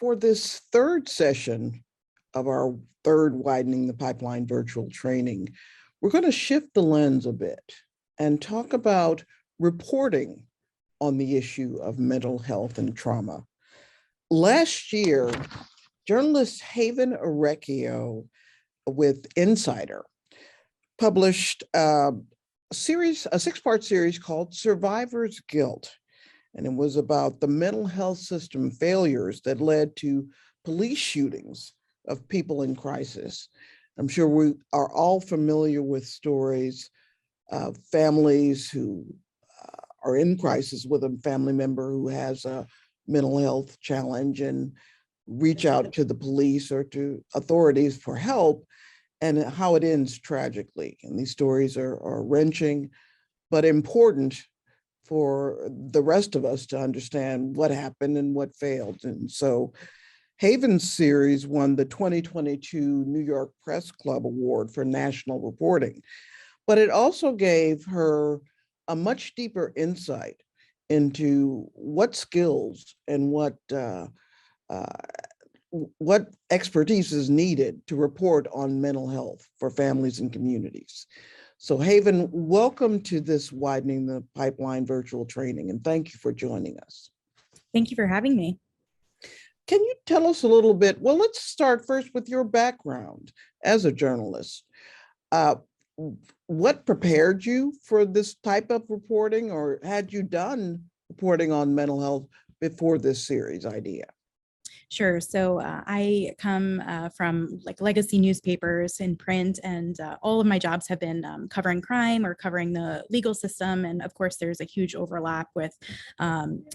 For this third session of our third Widening the Pipeline virtual training, we're going to shift the lens a bit and talk about reporting on the issue of mental health and trauma. Last year, journalist Haven Orecchio with Insider published a six-part series called Survivor's Guilt. And it was about the mental health system failures that led to police shootings of people in crisis. I'm sure we are all familiar with stories of families who are in crisis with a family member who has a mental health challenge and reach out to the police or to authorities for help, and how it ends tragically. And these stories are wrenching, but important for the rest of us to understand what happened and what failed. And so Haven's series won the 2022 New York Press Club Award for national reporting, but it also gave her a much deeper insight into what skills and what expertise is needed to report on mental health for families and communities. So Haven, welcome to this Widening the Pipeline virtual training, and thank you for joining us. Thank you for having me. Can you tell us a little bit? Well, let's start first with your background as a journalist. What prepared you for this type of reporting, or had you done reporting on mental health before this series idea? Sure. So I come from like legacy newspapers in print, and all of my jobs have been covering crime or covering the legal system. And of course, there's a huge overlap with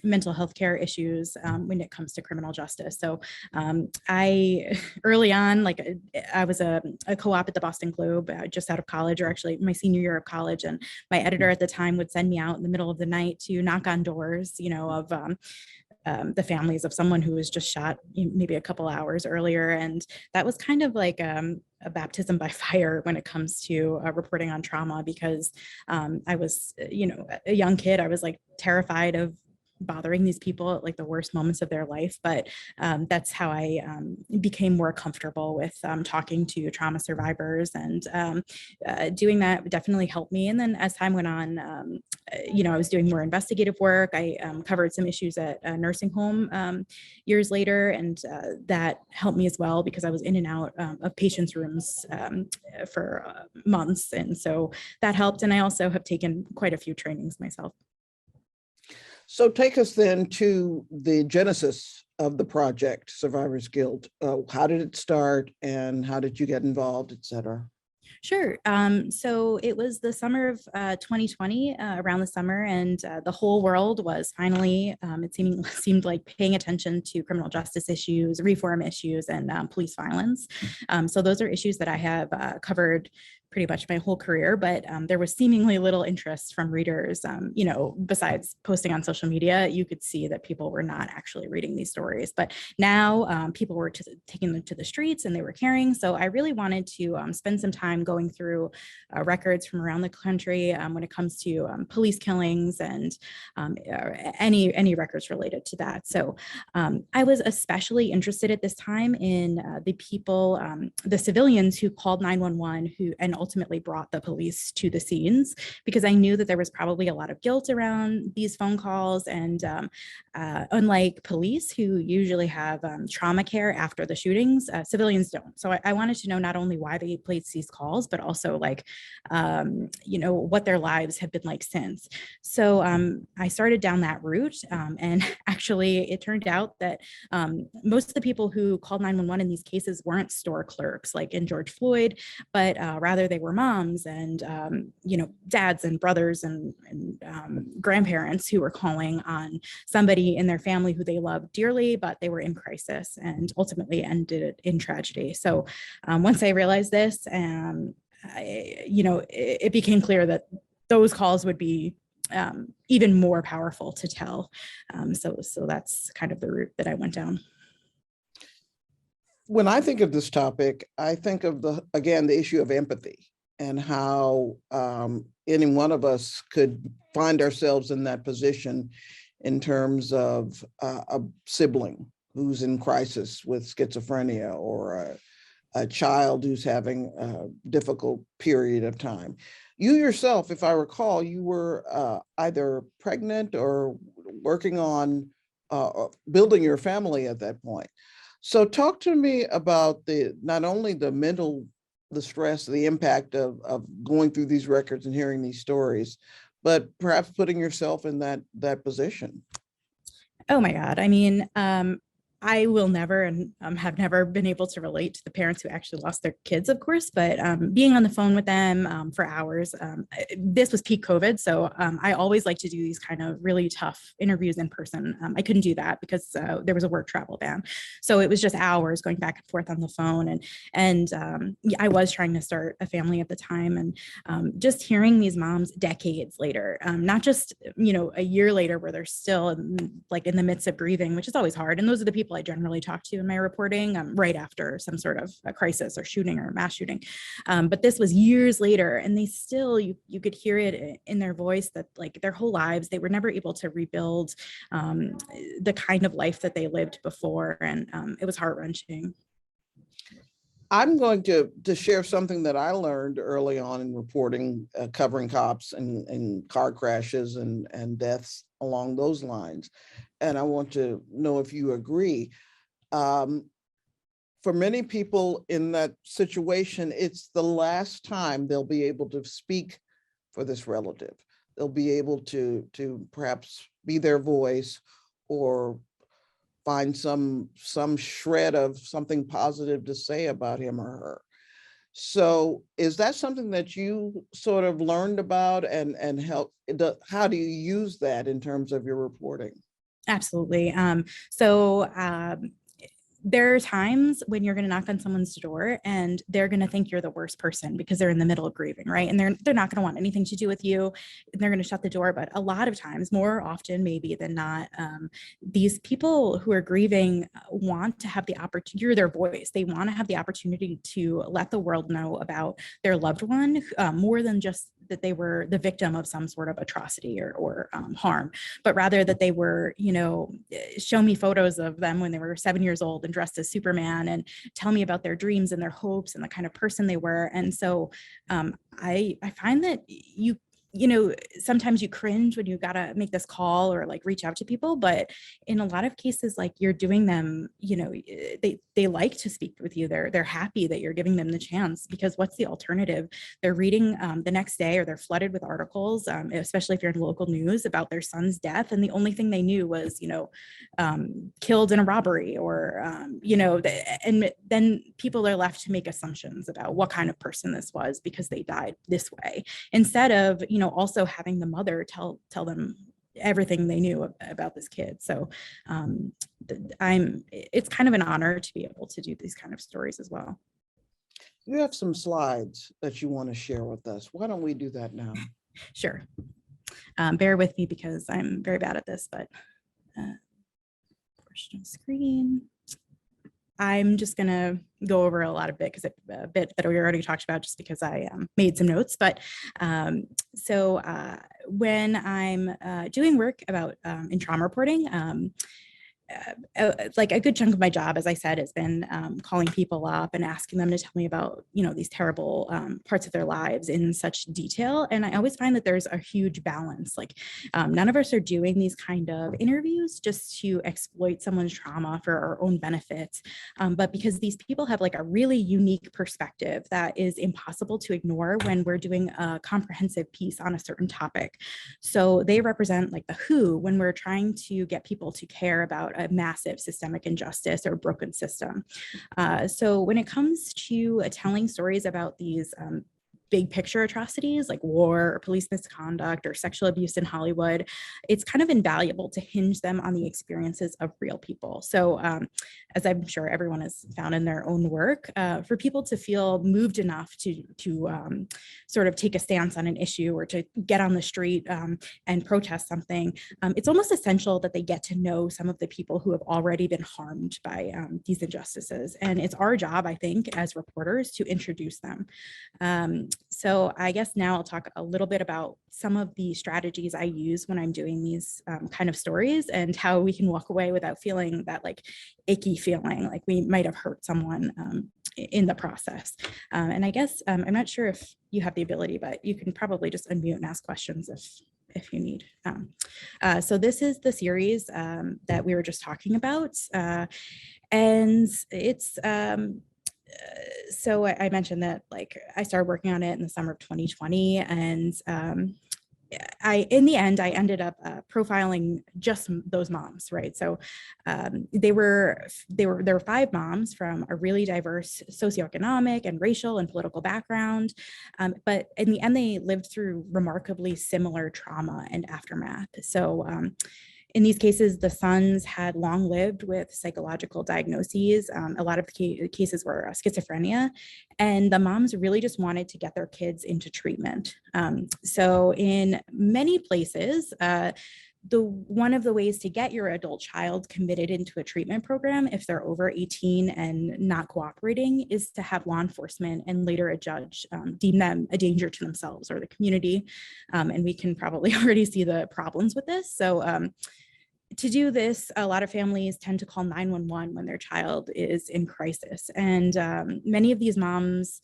mental health care issues when it comes to criminal justice. So I early on, like I was a co-op at the Boston Globe just out of college, or actually my senior year of college. And my editor at the time would send me out in the middle of the night to knock on doors, of the families of someone who was just shot maybe a couple hours earlier. And that was kind of like a baptism by fire when it comes to reporting on trauma, because I was, a young kid. I was like terrified of bothering these people at like the worst moments of their life. But that's how I became more comfortable with talking to trauma survivors, and doing that definitely helped me. And then as time went on, I was doing more investigative work. I covered some issues at a nursing home years later, and that helped me as well, because I was in and out of patients' rooms for months. And so that helped. And I also have taken quite a few trainings myself. So take us then to the genesis of the project, Survivor's Guilt. How did it start, and how did you get involved, et cetera? Sure. So it was the summer of 2020, around the summer, and the whole world was finally, it seemed like, paying attention to criminal justice issues, reform issues, and police violence. So those are issues that I have covered pretty much my whole career, but there was seemingly little interest from readers. Besides posting on social media, you could see that people were not actually reading these stories. But now people were taking them to the streets, and they were caring. So I really wanted to spend some time going through records from around the country when it comes to police killings and any records related to that. So I was especially interested at this time in the people, the civilians who called 911 and ultimately brought the police to the scenes, because I knew that there was probably a lot of guilt around these phone calls. And unlike police, who usually have trauma care after the shootings, civilians don't. So I wanted to know not only why they placed these calls, but also what their lives have been like since. So I started down that route, and actually it turned out that most of the people who called 911 in these cases weren't store clerks like in George Floyd, but rather they were moms and dads and brothers and grandparents who were calling on somebody in their family who they loved dearly, but they were in crisis, and ultimately ended in tragedy. So once I realized this, it became clear that those calls would be even more powerful to tell. So that's kind of the route that I went down. When I think of this topic, I think of the issue of empathy, and how any one of us could find ourselves in that position in terms of a sibling who's in crisis with schizophrenia, or a child who's having a difficult period of time. You yourself, if I recall, you were either pregnant or working on building your family at that point. So talk to me about not only the stress, the impact of going through these records and hearing these stories, but perhaps putting yourself in that position. Oh my God. I mean, I will never and have never been able to relate to the parents who actually lost their kids, of course, but being on the phone with them for hours, this was peak COVID. So I always like to do these kind of really tough interviews in person. I couldn't do that because there was a work travel ban. So it was just hours going back and forth on the phone. And I was trying to start a family at the time. And just hearing these moms decades later, not just, a year later where they're still in the midst of grieving, which is always hard. And those are the people I generally talk to in my reporting right after some sort of a crisis or shooting or mass shooting. But this was years later, and they still, you could hear it in their voice that like their whole lives, they were never able to rebuild the kind of life that they lived before. And it was heart-wrenching. I'm going to share something that I learned early on in reporting, covering cops and car crashes and deaths along those lines. And I want to know if you agree. For many people in that situation, it's the last time they'll be able to speak for this relative. They'll be able to perhaps be their voice or find some shred of something positive to say about him or her. So is that something that you sort of learned about and help? How do you use that in terms of your reporting? Absolutely. There are times when you're going to knock on someone's door and they're going to think you're the worst person because they're in the middle of grieving, right? And they're not going to want anything to do with you. And they're going to shut the door. But a lot of times, more often maybe than not, these people who are grieving want to have the opportunity, you're their voice. They want to have the opportunity to let the world know about their loved one more than just that they were the victim of some sort of atrocity or harm, but rather that they were, show me photos of them when they were 7 years old and dressed as Superman and tell me about their dreams and their hopes and the kind of person they were. And so I find that sometimes you cringe when you gotta make this call or like reach out to people, but in a lot of cases, like you're doing them, they like to speak with you. They're happy that you're giving them the chance, because what's the alternative? They're reading the next day, or they're flooded with articles, especially if you're in local news, about their son's death. And the only thing they knew was, killed in a robbery, or, and then people are left to make assumptions about what kind of person this was because they died this way, instead of, also having the mother tell them everything they knew about this kid. So it's kind of an honor to be able to do these kind of stories as well. You have some slides that you want to share with us. Why don't we do that now? Sure. Bear with me because I'm very bad at this, but portion of screen. I'm just going to go over a lot of it, because a bit that we already talked about, just because I made some notes. But when I'm doing work about in trauma reporting, like a good chunk of my job, as I said, has been calling people up and asking them to tell me about, these terrible parts of their lives in such detail. And I always find that there's a huge balance. Like none of us are doing these kind of interviews just to exploit someone's trauma for our own benefit, but because these people have like a really unique perspective that is impossible to ignore when we're doing a comprehensive piece on a certain topic. So they represent like the who when we're trying to get people to care about a massive systemic injustice or broken system. So when it comes to telling stories about these big picture atrocities like war or police misconduct or sexual abuse in Hollywood, it's kind of invaluable to hinge them on the experiences of real people. So as I'm sure everyone has found in their own work, for people to feel moved enough to sort of take a stance on an issue or to get on the street and protest something, it's almost essential that they get to know some of the people who have already been harmed by these injustices. And it's our job, I think, as reporters to introduce them. So I guess now I'll talk a little bit about some of the strategies I use when I'm doing these kind of stories, and how we can walk away without feeling that like icky feeling, like we might have hurt someone in the process. And I guess I'm not sure if you have the ability, but you can probably just unmute and ask questions if you need. So this is the series that we were just talking about. And it's, so I mentioned that like I started working on it in the summer of 2020, and in the end, I ended up profiling just those moms, right? So there were 5 moms from a really diverse socioeconomic and racial and political background, but in the end, they lived through remarkably similar trauma and aftermath. So in these cases, the sons had long lived with psychological diagnoses. A lot of the cases were schizophrenia, and the moms really just wanted to get their kids into treatment. So in many places, one of the ways to get your adult child committed into a treatment program, if they're over 18 and not cooperating, is to have law enforcement and later a judge deem them a danger to themselves or the community. And we can probably already see the problems with this. So to do this, a lot of families tend to call 911 when their child is in crisis. And many of these moms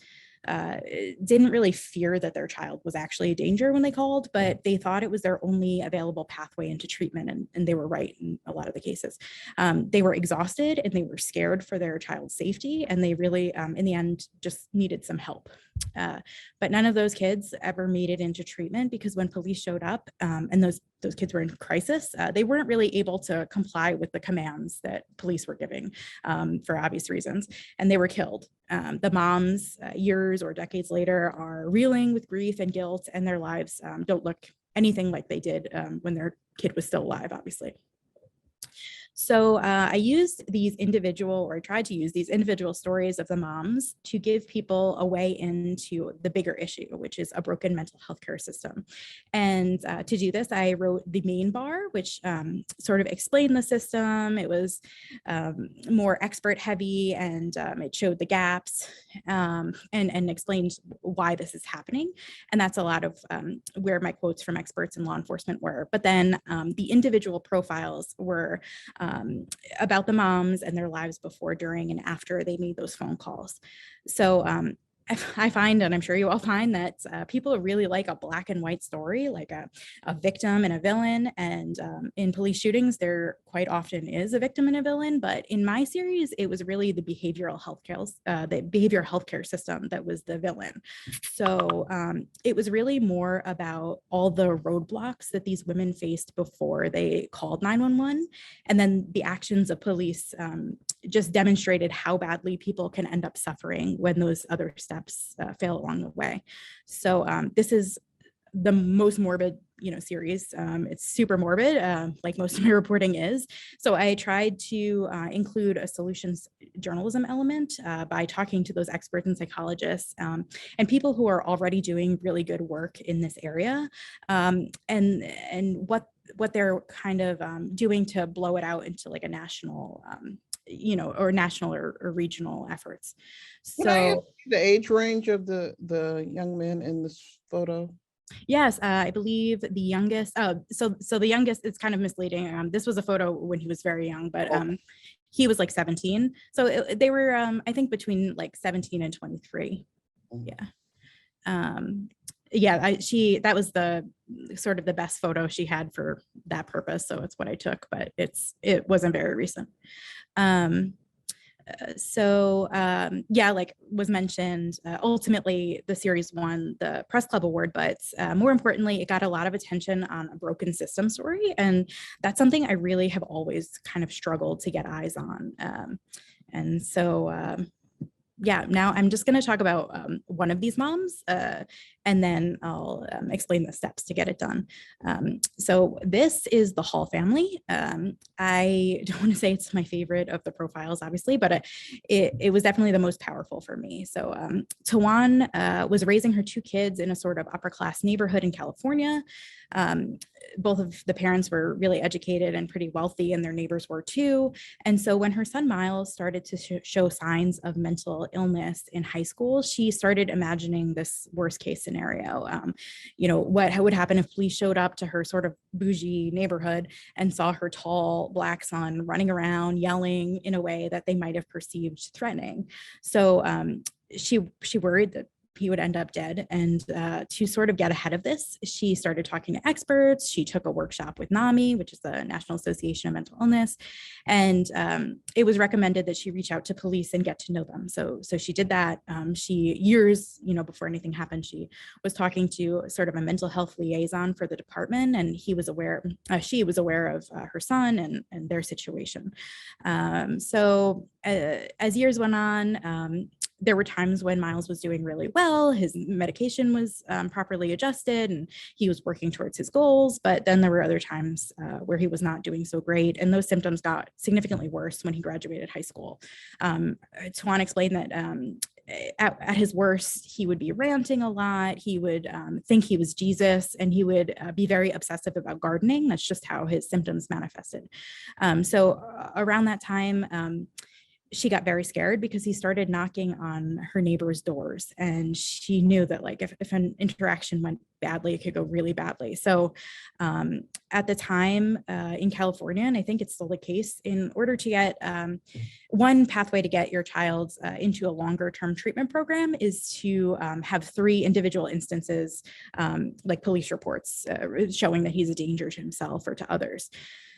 didn't really fear that their child was actually a danger when they called, but they thought it was their only available pathway into treatment. And they were right in a lot of the cases. They were exhausted and they were scared for their child's safety. And they really, in the end, just needed some help. But none of those kids ever made it into treatment because when police showed up and those kids were in crisis, they weren't really able to comply with the commands that police were giving for obvious reasons, and they were killed. The moms, years or decades later, are reeling with grief and guilt, and their lives don't look anything like they did when their kid was still alive, obviously. So I tried to use these individual stories of the moms to give people a way into the bigger issue, which is a broken mental health care system. And to do this, I wrote the main bar, which sort of explained the system. It was more expert heavy, and it showed the gaps and explained why this is happening. And that's a lot of where my quotes from experts in law enforcement were. But then the individual profiles were about the moms and their lives before, during, and after they made those phone calls. So I find, and I'm sure you all find, that people really like a black and white story, like a victim and a villain. And in police shootings, there quite often is a victim and a villain. But in my series, it was really the behavioral healthcare system that was the villain. So it was really more about all the roadblocks that these women faced before they called 911, and then the actions of police just demonstrated how badly people can end up suffering when those other steps fail along the way. So this is the most morbid, series. It's super morbid, like most of my reporting is. So I tried to include a solutions journalism element by talking to those experts and psychologists and people who are already doing really good work in this area, and what they're kind of doing to blow it out into like a national or national or regional efforts. Can I ask So you the age range of the young men in this photo? yes, I believe the youngest, so the youngest is kind of misleading. This was a photo when he was very young, but he was like 17. So they were, I think, between like 17 and 23. Yeah. That was the sort of the best photo she had for that purpose. So it's what I took, but it wasn't very recent. Like was mentioned, ultimately the series won the Press Club Award, but more importantly, it got a lot of attention on a broken system story. And that's something I really have always kind of struggled to get eyes on. Now I'm just going to talk about one of these moms, and then I'll explain the steps to get it done. So this is the Hall family. I don't want to say it's my favorite of the profiles, obviously, but it was definitely the most powerful for me. So Tawan was raising her 2 kids in a sort of upper class neighborhood in California. Both of the parents were really educated and pretty wealthy, and their neighbors were too. And so when her son Miles started to show signs of mental illness in high school, she started imagining this worst case scenario. scenario. What would happen if police showed up to her sort of bougie neighborhood and saw her tall Black son running around yelling in a way that they might have perceived threatening. So she worried that he would end up dead. And to sort of get ahead of this, she started talking to experts. She took a workshop with NAMI, which is the National Association of Mental Illness. And it was recommended that she reach out to police and get to know them. So she did that. She, years, before anything happened, she was talking to sort of a mental health liaison for the department, and she was aware of her son and their situation. So as years went on, there were times when Miles was doing really well. His medication was properly adjusted and he was working towards his goals. But then there were other times where he was not doing so great. And those symptoms got significantly worse when he graduated high school. Tuan explained that at his worst, he would be ranting a lot. He would think he was Jesus, and he would be very obsessive about gardening. That's just how his symptoms manifested. So around that time, she got very scared because he started knocking on her neighbors' doors, and she knew that if an interaction went badly, it could go really badly. So at the time in California, and I think it's still the case, in order to get one pathway to get your child into a longer term treatment program is to have 3 individual instances, like police reports showing that he's a danger to himself or to others.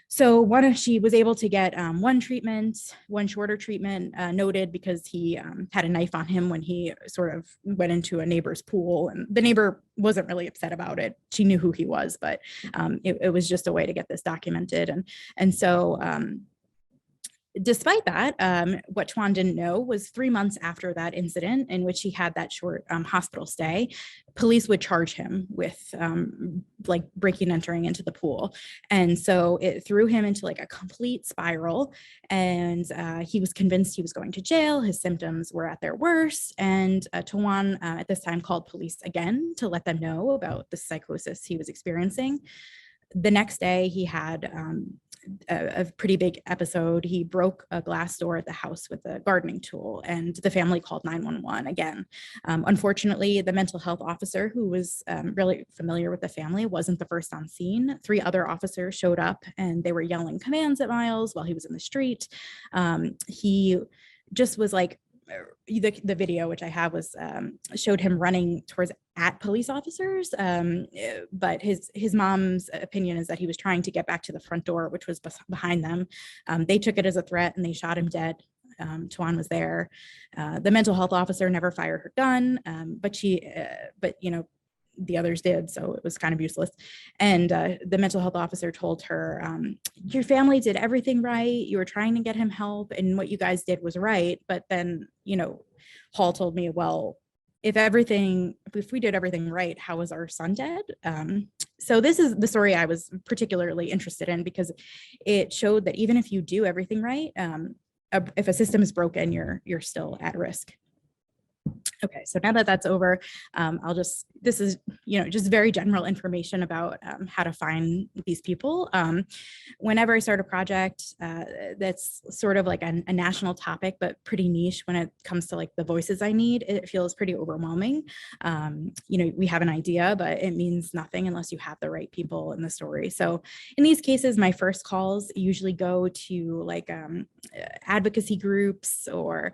So she was able to get one shorter treatment noted because he had a knife on him when he sort of went into a neighbor's pool, and the neighbor wasn't really upset about it. She knew who he was, but it was just a way to get this documented. And so despite that, what Tuan didn't know was 3 months after that incident in which he had that short hospital stay, police would charge him with breaking and entering into the pool. And so it threw him into a complete spiral, and he was convinced he was going to jail. His symptoms were at their worst. And Tuan at this time called police again to let them know about the psychosis he was experiencing. The next day he had a pretty big episode. He broke a glass door at the house with a gardening tool, and the family called 911 again. Unfortunately, the mental health officer, who was really familiar with the family, wasn't the first on scene. 3 other officers showed up, and they were yelling commands at Miles while he was in the street. He just was the video, which I have, was showed him running towards at police officers, but his mom's opinion is that he was trying to get back to the front door, which was behind them. They took it as a threat and they shot him dead. Tuan was there. The mental health officer never fired her gun, but the others did, so it was kind of useless. And the mental health officer told her, your family did everything right. You were trying to get him help, and what you guys did was right. But then, Hall told me, well, if we did everything right, how was our son dead? So this is the story I was particularly interested in, because it showed that even if you do everything right, if a system is broken, you're still at risk. Okay, so now that that's over, this is, just very general information about how to find these people. Whenever I start a project that's sort of a national topic, but pretty niche when it comes to the voices I need, it feels pretty overwhelming. We have an idea, but it means nothing unless you have the right people in the story. So in these cases, my first calls usually go to advocacy groups or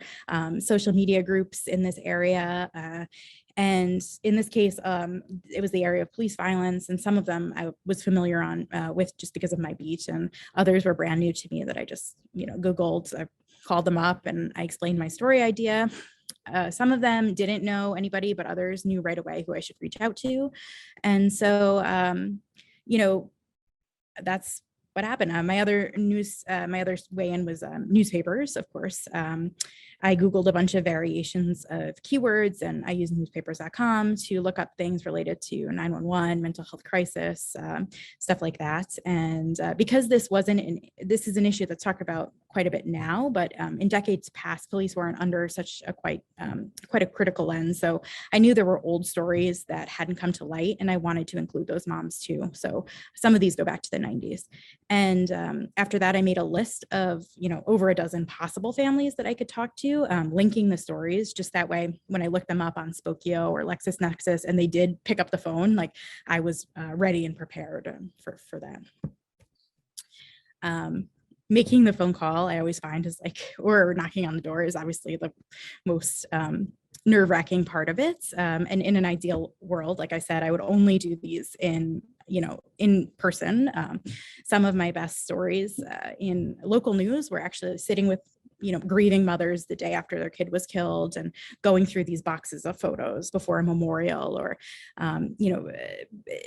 social media groups in this area. And in this case, it was the area of police violence, and some of them I was familiar with just because of my beat, and others were brand new to me that I just, Googled. I called them up and I explained my story idea. Some of them didn't know anybody, but others knew right away who I should reach out to. And so, that's what happened. My other way in was newspapers, of course. I Googled a bunch of variations of keywords, and I used newspapers.com to look up things related to 911, mental health crisis, stuff like that. And because this is an issue that's talked about quite a bit now, but in decades past, police weren't under such a quite a critical lens. So I knew there were old stories that hadn't come to light, and I wanted to include those moms too. So some of these go back to the 90s. And after that, I made a list of, over a dozen possible families that I could talk to, linking the stories. Just that way, when I looked them up on Spokio or LexisNexis, and they did pick up the phone, like I was ready and prepared for that. Making the phone call, I always find is or knocking on the door is obviously the most nerve-wracking part of it. And in an ideal world, like I said, I would only do these in person. Some of my best stories in local news were actually sitting with grieving mothers the day after their kid was killed and going through these boxes of photos before a memorial, or,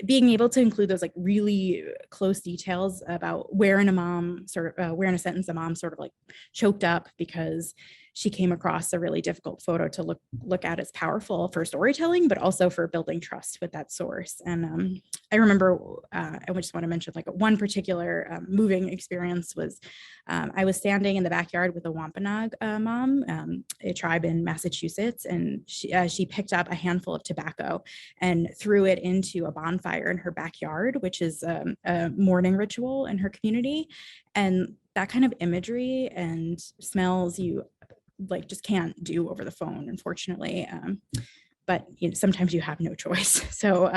being able to include those really close details about where in a sentence a mom sort of choked up because she came across a really difficult photo to look at as powerful for storytelling, but also for building trust with that source. And I remember, I just want to mention one particular moving experience was I was standing in the backyard with a Wampanoag mom, a tribe in Massachusetts, and she picked up a handful of tobacco and threw it into a bonfire in her backyard, which is a mourning ritual in her community. And that kind of imagery and smells you just can't do over the phone, unfortunately. But sometimes you have no choice. So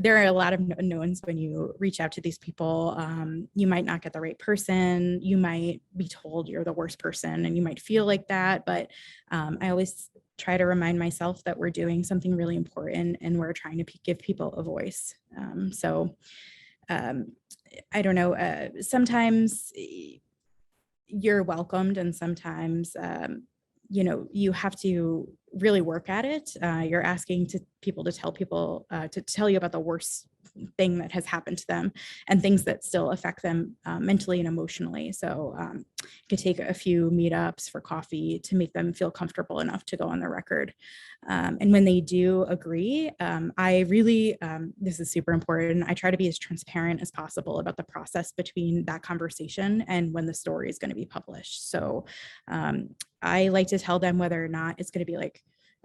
there are a lot of knowns when you reach out to these people. You might not get the right person. You might be told you're the worst person, and you might feel like that. But I always try to remind myself that we're doing something really important, and we're trying to give people a voice. I don't know, sometimes you're welcomed, and sometimes you have to really work at it. You're asking people to tell you about the worst thing that has happened to them and things that still affect them mentally and emotionally. So it could take a few meetups for coffee to make them feel comfortable enough to go on the record. And when they do agree, I really, this is super important, I try to be as transparent as possible about the process between that conversation and when the story is going to be published. So I like to tell them whether or not it's going to be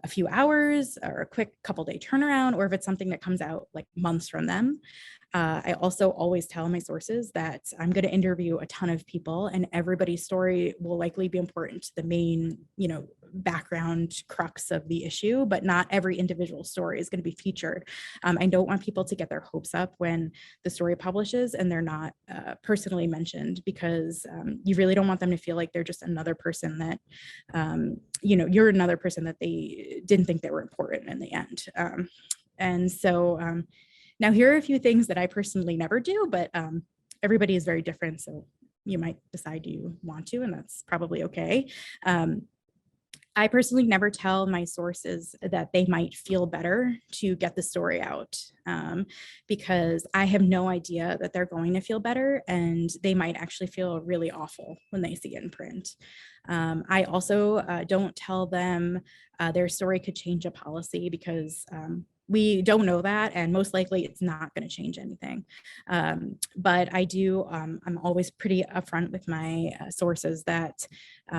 a few hours or a quick couple day turnaround, or if it's something that comes out months from them. I also always tell my sources that I'm going to interview a ton of people, and everybody's story will likely be important to the main, background crux of the issue, but not every individual story is going to be featured. I don't want people to get their hopes up when the story publishes and they're not personally mentioned, because you really don't want them to feel like they're just another person that, you're another person that they didn't think they were important in the end. And so now here are a few things that I personally never do, but everybody is very different. So you might decide you want to, and that's probably okay. I personally never tell my sources that they might feel better to get the story out, because I have no idea that they're going to feel better, and they might actually feel really awful when they see it in print. I also don't tell them their story could change a policy, because we don't know that, and most likely it's not going to change anything. But I do, I'm always pretty upfront with my sources that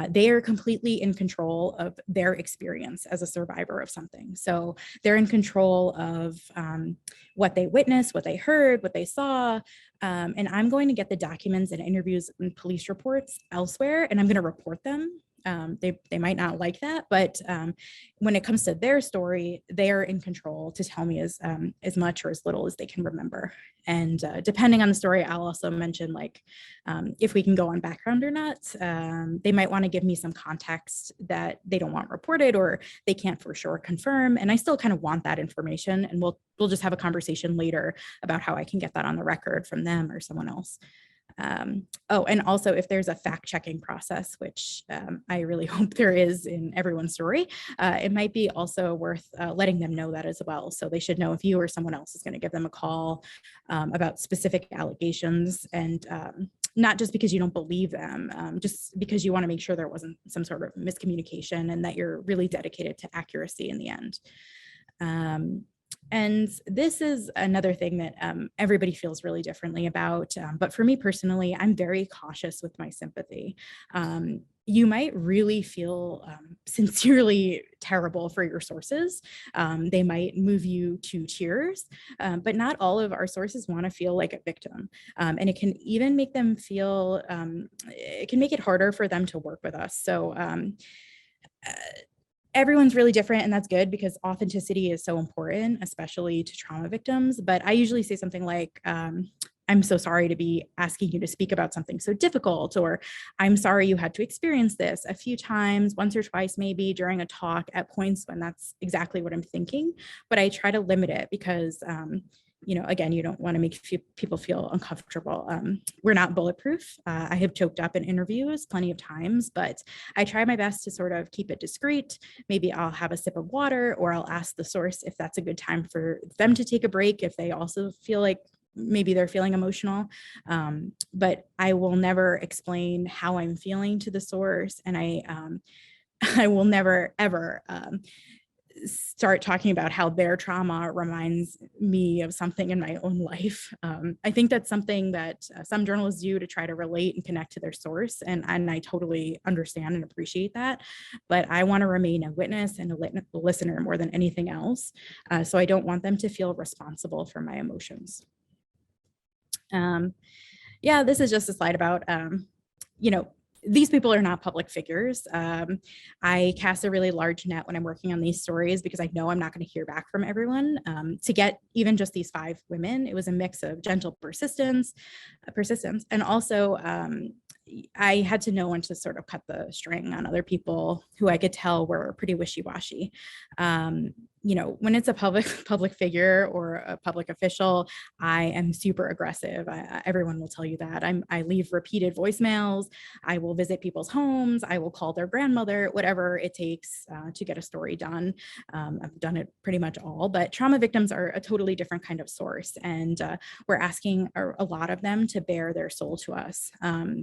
they are completely in control of their experience as a survivor of something. So they're in control of what they witnessed, what they heard, what they saw. And I'm going to get the documents and interviews and police reports elsewhere, and I'm going to report them. They might not like that, but when it comes to their story, they are in control to tell me as much or as little as they can remember. And depending on the story, I'll also mention if we can go on background or not. They might want to give me some context that they don't want reported, or they can't for sure confirm. And I still kind of want that information, and we'll just have a conversation later about how I can get that on the record from them or someone else. And also if there's a fact-checking process, which I really hope there is in everyone's story, it might be also worth letting them know that as well. So they should know if you or someone else is going to give them a call about specific allegations, and not just because you don't believe them, just because you want to make sure there wasn't some sort of miscommunication and that you're really dedicated to accuracy in the end. And this is another thing that everybody feels really differently about. But for me personally, I'm very cautious with my sympathy. You might really feel sincerely terrible for your sources. They might move you to tears, but not all of our sources want to feel like a victim. And it can even make them feel, it can make it harder for them to work with us. So everyone's really different, and that's good because authenticity is so important, especially to trauma victims. But I usually say something like, I'm so sorry to be asking you to speak about something so difficult, or I'm sorry you had to experience this a few times, once or twice, maybe during a talk at points when that's exactly what I'm thinking. But I try to limit it because, again, you don't want to make people feel uncomfortable. We're not bulletproof. I have choked up in interviews plenty of times, but I try my best to sort of keep it discreet. Maybe I'll have a sip of water, or I'll ask the source if that's a good time for them to take a break if they also feel like maybe they're feeling emotional. But I will never explain how I'm feeling to the source. And I will never, ever start talking about how their trauma reminds me of something in my own life. I think that's something that some journalists do to try to relate and connect to their source. And I totally understand and appreciate that. But I want to remain a witness and a listener more than anything else. So I don't want them to feel responsible for my emotions. Yeah, this is just a slide about, these people are not public figures. I cast a really large net when I'm working on these stories because I know I'm not going to hear back from everyone. To get even just these 5 women, it was a mix of gentle persistence, and also I had to know when to sort of cut the string on other people who I could tell were pretty wishy-washy. When it's a public figure or a public official, I am super aggressive. Everyone will tell you that. I leave repeated voicemails. I will visit people's homes. I will call their grandmother, whatever it takes to get a story done. I've done it pretty much all, but trauma victims are a totally different kind of source. And we're asking a lot of them to bare their soul to us.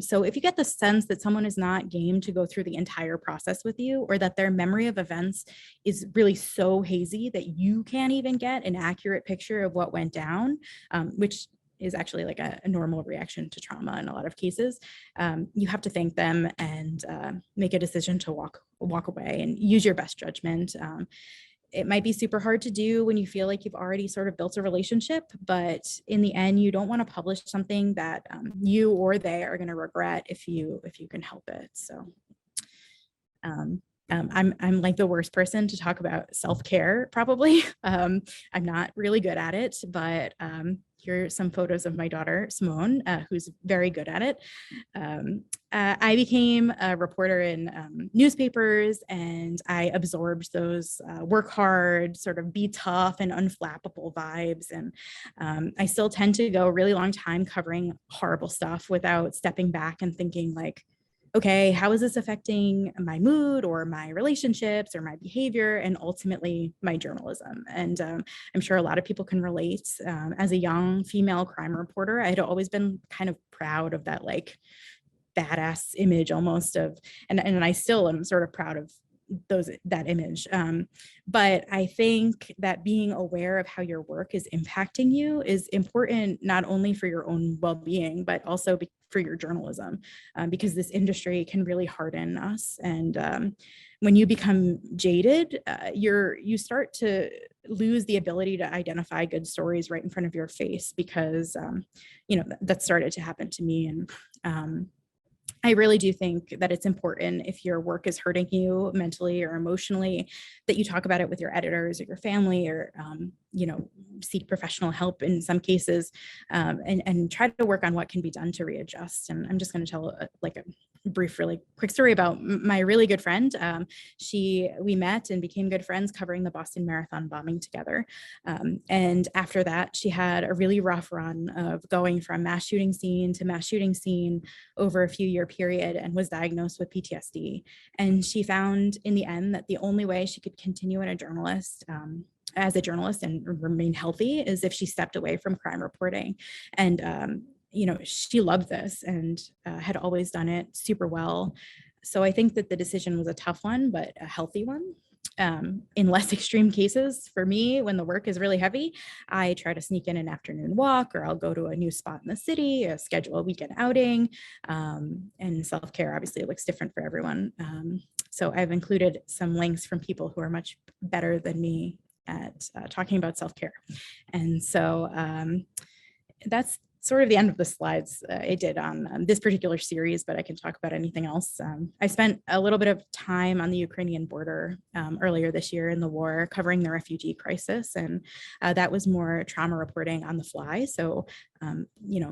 So if you get the sense that someone is not game to go through the entire process with you, or that their memory of events is really so hazy that you can't even get an accurate picture of what went down, which is actually like a normal reaction to trauma in a lot of cases, you have to thank them and make a decision to walk away and use your best judgment. It might be super hard to do when you feel like you've already sort of built a relationship, but in the end, you don't want to publish something that you or they are going to regret if you can help it. So I'm like the worst person to talk about self-care, probably. I'm not really good at it, but here are some photos of my daughter, Simone, who's very good at it. I became a reporter in newspapers, and I absorbed those work hard, sort of be tough and unflappable vibes. And I still tend to go a really long time covering horrible stuff without stepping back and thinking like, okay, how is this affecting my mood or my relationships or my behavior and ultimately my journalism? And I'm sure a lot of people can relate. As a young female crime reporter, I had always been kind of proud of that like badass image almost of, and I still am sort of proud of that image. But I think that being aware of how your work is impacting you is important, not only for your own well-being, but also for your journalism, because this industry can really harden us. And when you become jaded, you start to lose the ability to identify good stories right in front of your face, because that started to happen to me. And I really do think that it's important, if your work is hurting you mentally or emotionally, that you talk about it with your editors or your family, or seek professional help in some cases, and try to work on what can be done to readjust. And I'm just going to tell a brief, really quick story about my really good friend. We met and became good friends covering the Boston Marathon bombing together. And after that, she had a really rough run of going from mass shooting scene to mass shooting scene over a few year period, and was diagnosed with PTSD. And she found in the end that the only way she could continue as a journalist and remain healthy is if she stepped away from crime reporting. And she loved this and had always done it super well. So I think that the decision was a tough one, but a healthy one. In less extreme cases, for me, when the work is really heavy, I try to sneak in an afternoon walk, or I'll go to a new spot in the city, schedule a weekend outing. And self-care obviously looks different for everyone. So I've included some links from people who are much better than me at talking about self-care. And so that's sort of the end of the slides I did on this particular series, but I can talk about anything else. I spent a little bit of time on the Ukrainian border earlier this year in the war, covering the refugee crisis, and that was more trauma reporting on the fly. So,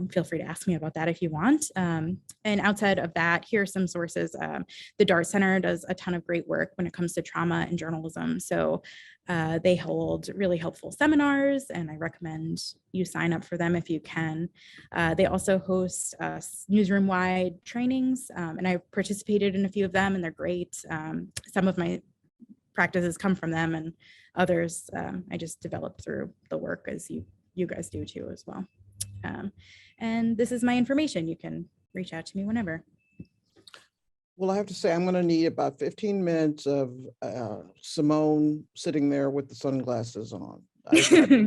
feel free to ask me about that if you want. And outside of that, here are some sources. The DART Center does a ton of great work when it comes to trauma and journalism. So they hold really helpful seminars, and I recommend you sign up for them if you can. They also host newsroom-wide trainings, and I participated in a few of them, and they're great. Some of my practices come from them, and others I just developed through the work, as you guys do too as well. And this is my information. You can reach out to me whenever. Well, I have to say, I'm going to need about 15 minutes of Simone sitting there with the sunglasses on.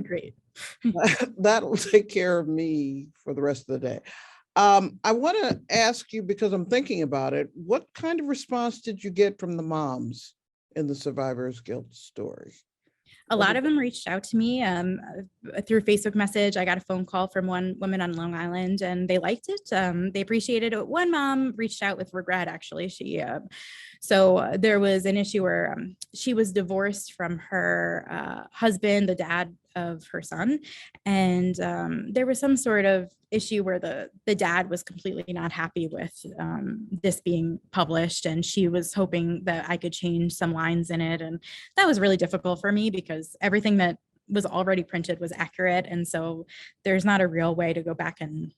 Great. That'll take care of me for the rest of the day. I want to ask you, because I'm thinking about it, what kind of response did you get from the moms in the Survivor's Guilt story? A lot of them reached out to me through Facebook message. I got a phone call from one woman on Long Island, and they liked it. They appreciated it. One mom reached out with regret, actually. So there was an issue where she was divorced from her husband, the dad of her son. And there was some sort of issue where the dad was completely not happy with this being published. And she was hoping that I could change some lines in it. And that was really difficult for me because everything that was already printed was accurate. And so there's not a real way to go back and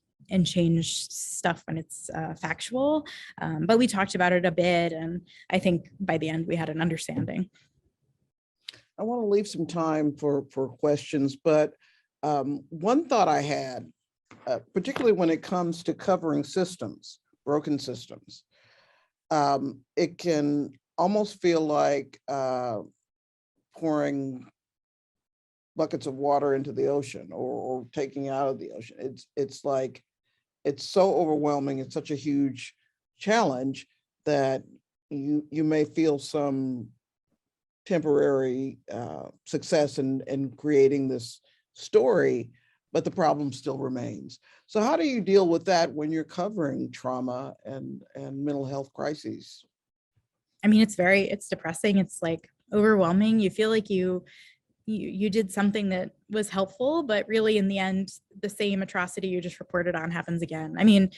change stuff when it's factual. But we talked about it a bit. And I think by the end we had an understanding. I want to leave some time for questions, but one thought I had, particularly when it comes to covering systems, broken systems, it can almost feel like pouring buckets of water into the ocean or taking out of the ocean. It's like, it's so overwhelming. It's such a huge challenge that you may feel some temporary success in creating this story, but the problem still remains. So how do you deal with that when you're covering trauma and mental health crises? I mean, it's depressing. It's like overwhelming. You feel like you did something that was helpful, but really in the end, the same atrocity you just reported on happens again. I mean,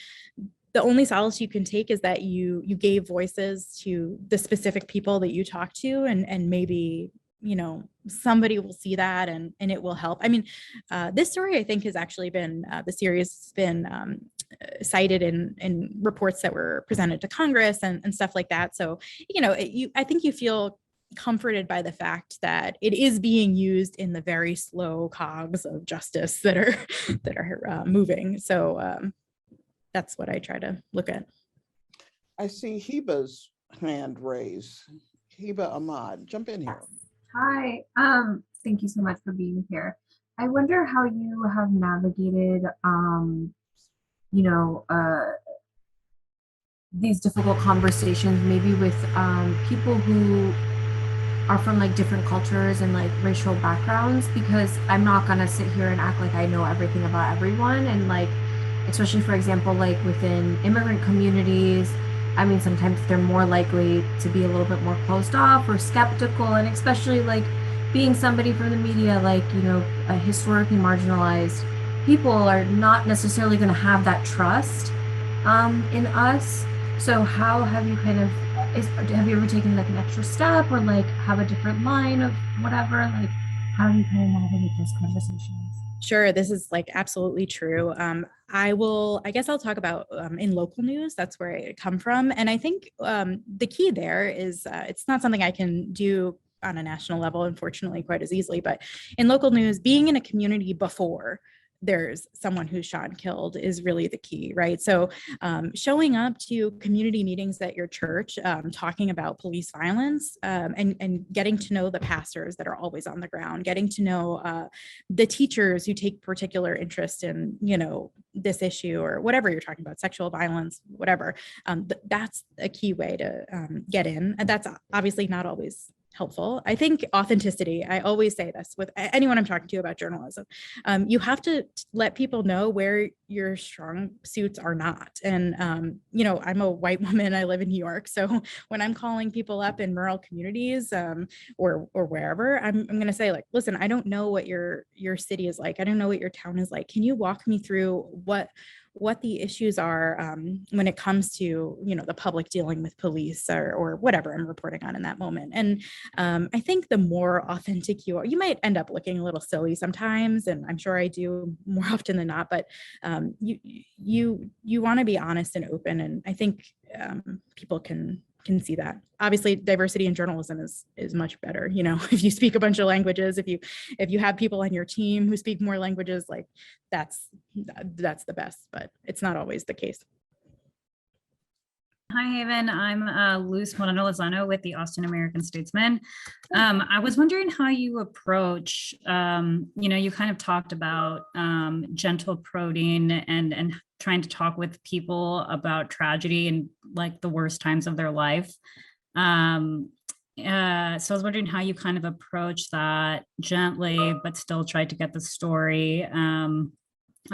the only solace you can take is that you gave voices to the specific people that you talked to, and maybe, somebody will see that and it will help. I mean, this story, I think, has actually been, the series has been cited in reports that were presented to Congress and stuff like that. So, I think you feel comforted by the fact that it is being used in the very slow cogs of justice that are moving. So that's what I try to look at. I see Heba's hand raised. Heba Ahmad, jump in here. Hi, thank you so much for being here. I wonder how you have navigated, these difficult conversations, maybe with people who are from like different cultures and like racial backgrounds, because I'm not gonna sit here and act like I know everything about everyone. And like, especially for example, like within immigrant communities, I mean, sometimes they're more likely to be a little bit more closed off or skeptical. And especially like being somebody from the media, like, historically marginalized people are not necessarily going to have that trust in us. So how have you have you ever taken like an extra step or like have a different line of whatever? Like, how do you kind of navigate those conversations? Sure, this is like absolutely true. I guess I'll talk about in local news. That's where I come from. And I think the key there is it's not something I can do on a national level, unfortunately, quite as easily. But in local news, being in a community before there's someone who's shot and killed is really the key, right? So showing up to community meetings at your church, talking about police violence, and getting to know the pastors that are always on the ground, getting to know the teachers who take particular interest in, this issue or whatever you're talking about, sexual violence, whatever. That's a key way to get in. And that's obviously not always helpful. I think authenticity, I always say this with anyone I'm talking to about journalism, you have to let people know where your strong suits are not. And, I'm a white woman, I live in New York. So when I'm calling people up in rural communities or wherever, I'm going to say, like, listen, I don't know what your city is like. I don't know what your town is like. Can you walk me through what the issues are when it comes to, the public dealing with police or whatever I'm reporting on in that moment. And I think the more authentic you are, you might end up looking a little silly sometimes, and I'm sure I do more often than not, but you want to be honest and open. And I think people can see that. Obviously, diversity in journalism is much better. If you speak a bunch of languages, if you have people on your team who speak more languages, like that's the best, but it's not always the case. Hi, Haven. I'm Luz Moreno Lozano with the Austin American Statesman. I was wondering how you approach, you kind of talked about gentle prodding and trying to talk with people about tragedy and like the worst times of their life. So I was wondering how you kind of approach that gently, but still try to get the story.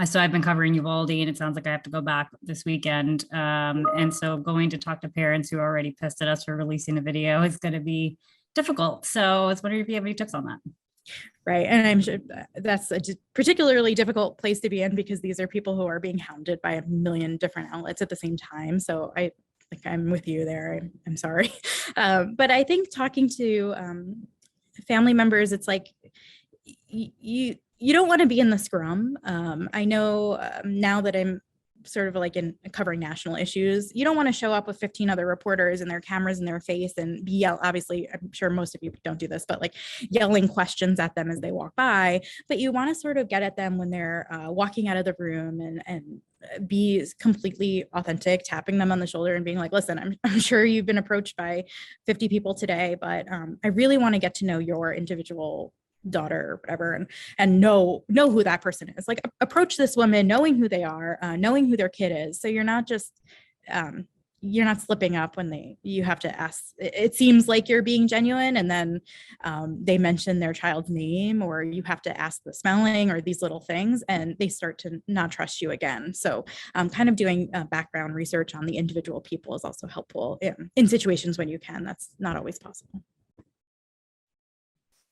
So I've been covering Uvalde, and it sounds like I have to go back this weekend. And so going to talk to parents who are already pissed at us for releasing a video is going to be difficult. So I was wondering if you have any tips on that. Right. And I'm sure that's a particularly difficult place to be in, because these are people who are being hounded by a million different outlets at the same time. So I think I'm with you there. I'm sorry. But I think talking to family members, it's like you don't want to be in the scrum. I know now that I'm sort of like in covering national issues, you don't want to show up with 15 other reporters and their cameras in their face and be obviously, I'm sure most of you don't do this, but like yelling questions at them as they walk by. But you want to sort of get at them when they're walking out of the room and be completely authentic, tapping them on the shoulder and being like, listen, I'm sure you've been approached by 50 people today, but I really want to get to know your individual daughter or whatever, and know who that person is. Like, approach this woman knowing who they are, knowing who their kid is. So you're not just you're not slipping up when you have to ask. It seems like you're being genuine, and then they mention their child's name, or you have to ask the spelling or these little things, and they start to not trust you again. So kind of doing background research on the individual people is also helpful in situations when you can. That's not always possible.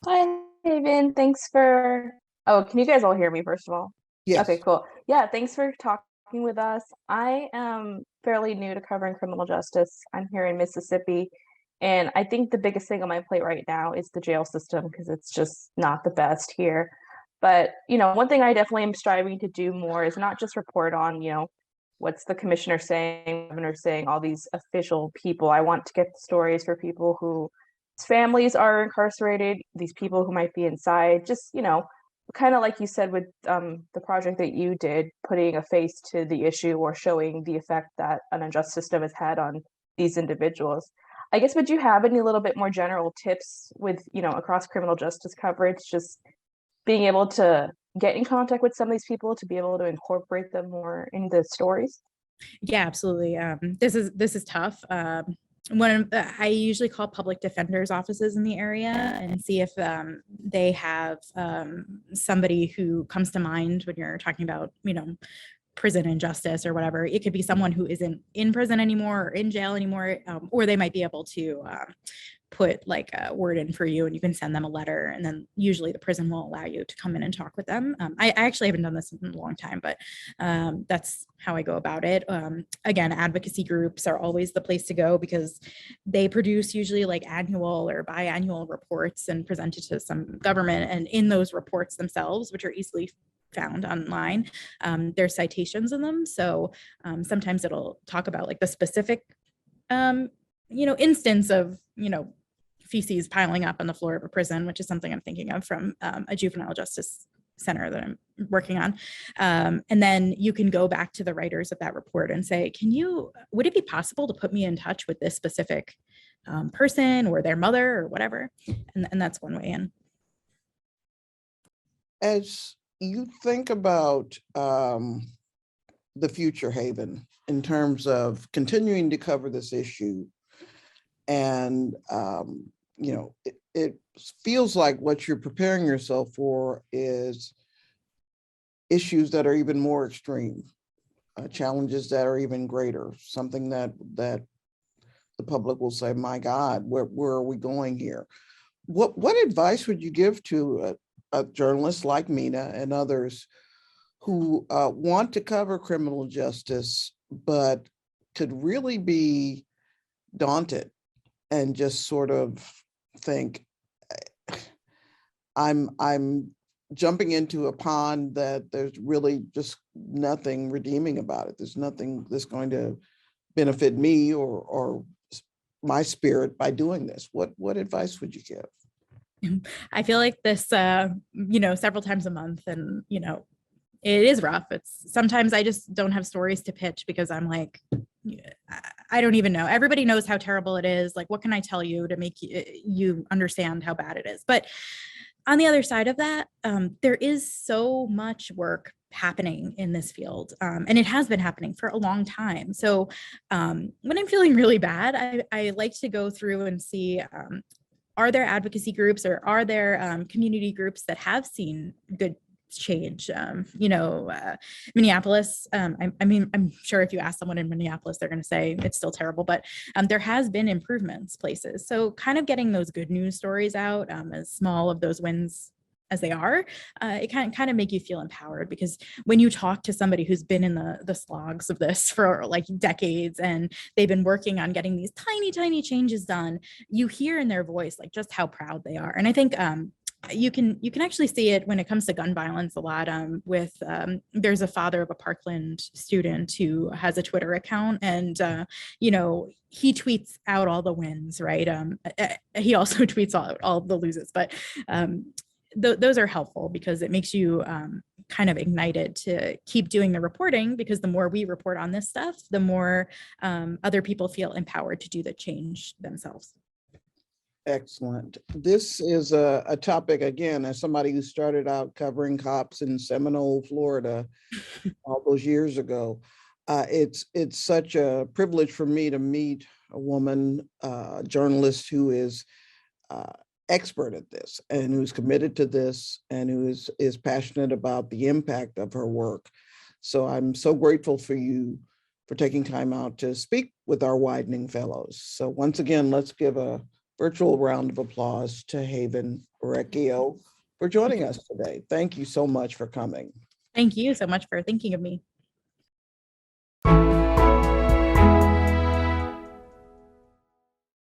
Hi, Haven. Thanks for, can you guys all hear me first of all? Yes. Okay, cool. Yeah, thanks for talking with us. I am fairly new to covering criminal justice. I'm here in Mississippi, and I think the biggest thing on my plate right now is the jail system, because it's just not the best here. But, one thing I definitely am striving to do more is not just report on, what's the commissioner saying, governor saying, all these official people. I want to get the stories for people who families are incarcerated, these people who might be inside, just, kind of like you said with the project that you did, putting a face to the issue or showing the effect that an unjust system has had on these individuals. I guess, would you have any little bit more general tips with, across criminal justice coverage, just being able to get in contact with some of these people to be able to incorporate them more in the stories? Yeah, absolutely. This is tough. I usually call public defenders offices in the area and see if they have somebody who comes to mind when you're talking about, prison injustice or whatever. It could be someone who isn't in prison anymore or in jail anymore, or they might be able to put like a word in for you, and you can send them a letter, and then usually the prison will allow you to come in and talk with them. I actually haven't done this in a long time, but that's how I go about it. Again, advocacy groups are always the place to go, because they produce usually like annual or biannual reports and present it to some government. And in those reports themselves, which are easily found online, there's citations in them. So sometimes it'll talk about like the specific instance of, feces piling up on the floor of a prison, which is something I'm thinking of from a juvenile justice center that I'm working on. And then you can go back to the writers of that report and say, would it be possible to put me in touch with this specific person or their mother or whatever? And that's one way in. As you think about the future, Haven, in terms of continuing to cover this issue, and it feels like what you're preparing yourself for is issues that are even more extreme, challenges that are even greater, something that the public will say, my God, where are we going here? What advice would you give to a journalist like Mina and others who want to cover criminal justice, but could really be daunted and just sort of think, I'm jumping into a pond that there's really just nothing redeeming about it. There's nothing that's going to benefit me or my spirit by doing this. What advice would you give? I feel like this, several times a month, and, it is rough. It's sometimes I just don't have stories to pitch because I'm like, I don't even know. Everybody knows how terrible it is. Like, what can I tell you to make you understand how bad it is? But on the other side of that, there is so much work happening in this field, and it has been happening for a long time. So when I'm feeling really bad, I like to go through and see, are there advocacy groups or are there community groups that have seen good change? Minneapolis, I'm sure if you ask someone in Minneapolis, they're going to say it's still terrible, but there has been improvements places. So kind of getting those good news stories out, as small of those wins as they are, it kind of make you feel empowered, because when you talk to somebody who's been in the slogs of this for like decades and they've been working on getting these tiny changes done, you hear in their voice like just how proud they are. And I think you can actually see it when it comes to gun violence a lot. There's a father of a Parkland student who has a Twitter account, and he tweets out all the wins, right? He also tweets out all the loses, but those are helpful because it makes you kind of ignited to keep doing the reporting, because the more we report on this stuff, the more other people feel empowered to do the change themselves. Excellent. This is a topic, again, as somebody who started out covering cops in Seminole, Florida, all those years ago. It's such a privilege for me to meet a woman, journalist who is expert at this and who's committed to this and who is passionate about the impact of her work. So I'm so grateful for you for taking time out to speak with our widening fellows. So once again, let's give a virtual round of applause to Haven Orecchio for joining us today. Thank you so much for coming. Thank you so much for thinking of me.